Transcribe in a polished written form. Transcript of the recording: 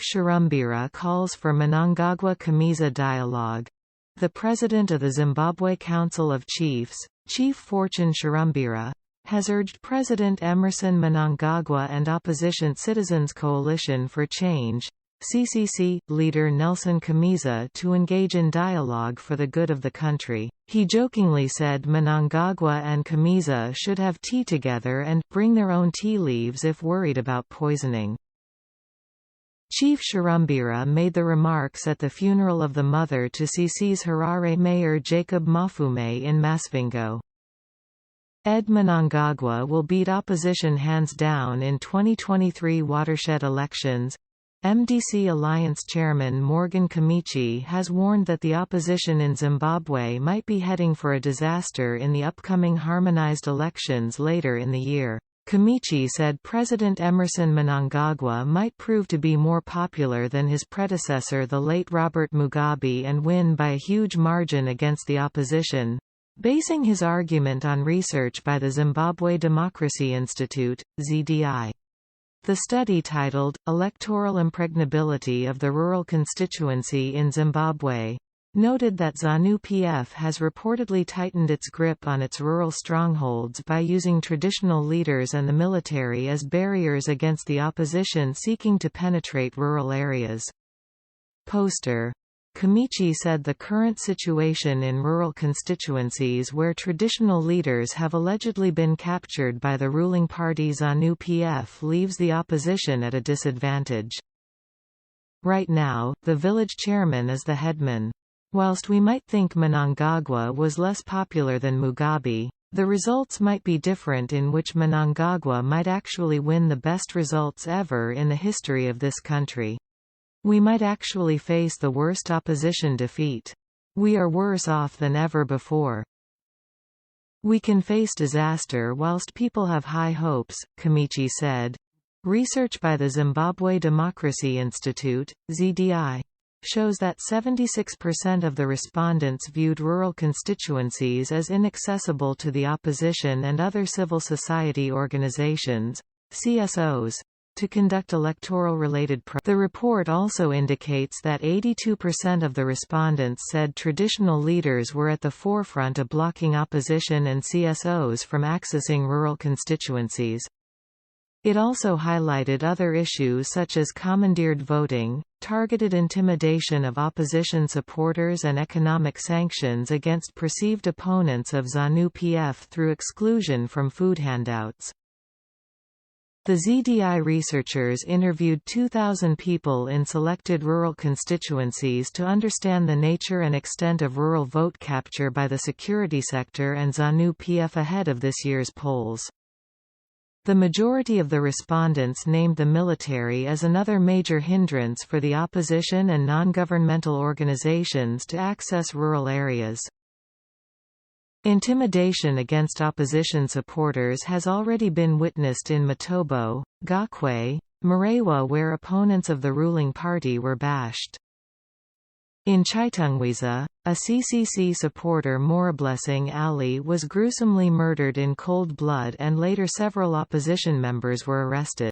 Chirumbira calls for Mnangagwa-Kamiza dialogue. The president of the Zimbabwe Council of Chiefs, Chief Fortune Chirumbira, has urged President Emmerson Mnangagwa and opposition Citizens Coalition for Change (CCC) leader Nelson Kamiza to engage in dialogue for the good of the country. He jokingly said Mnangagwa and Kamiza should have tea together and bring their own tea leaves if worried about poisoning. Chief Chirumbira made the remarks at the funeral of the mother to CC's Harare Mayor Jacob Mafume in Masvingo. Ed Mnangagwa will beat opposition hands down in 2023 watershed elections. MDC Alliance Chairman Morgan Kamichi has warned that the opposition in Zimbabwe might be heading for a disaster in the upcoming harmonized elections later in the year. Kamichi said President Emmerson Mnangagwa might prove to be more popular than his predecessor the late Robert Mugabe and win by a huge margin against the opposition, basing his argument on research by the Zimbabwe Democracy Institute, ZDI. The study titled, Electoral Impregnability of the Rural Constituency in Zimbabwe, noted that ZANU-PF has reportedly tightened its grip on its rural strongholds by using traditional leaders and the military as barriers against the opposition seeking to penetrate rural areas. Poster. Kamichi said the current situation in rural constituencies where traditional leaders have allegedly been captured by the ruling party ZANU-PF leaves the opposition at a disadvantage. Right now, the village chairman is the headman. Whilst we might think Mnangagwa was less popular than Mugabe, the results might be different, in which Mnangagwa might actually win the best results ever in the history of this country. We might actually face the worst opposition defeat. We are worse off than ever before. We can face disaster whilst people have high hopes, Kamichi said. Research by the Zimbabwe Democracy Institute, ZDI, shows that 76% of the respondents viewed rural constituencies as inaccessible to the opposition and other civil society organizations, CSOs, to conduct electoral-related The report also indicates that 82% of the respondents said traditional leaders were at the forefront of blocking opposition and CSOs from accessing rural constituencies. It also highlighted other issues such as commandeered voting, targeted intimidation of opposition supporters and economic sanctions against perceived opponents of ZANU-PF through exclusion from food handouts. The ZDI researchers interviewed 2,000 people in selected rural constituencies to understand the nature and extent of rural vote capture by the security sector and ZANU-PF ahead of this year's polls. The majority of the respondents named the military as another major hindrance for the opposition and non-governmental organizations to access rural areas. Intimidation against opposition supporters has already been witnessed in Matobo, Gakwe, Marewa, where opponents of the ruling party were bashed. In Chitungwiza, a CCC supporter Morablessing Ali was gruesomely murdered in cold blood, and later several opposition members were arrested.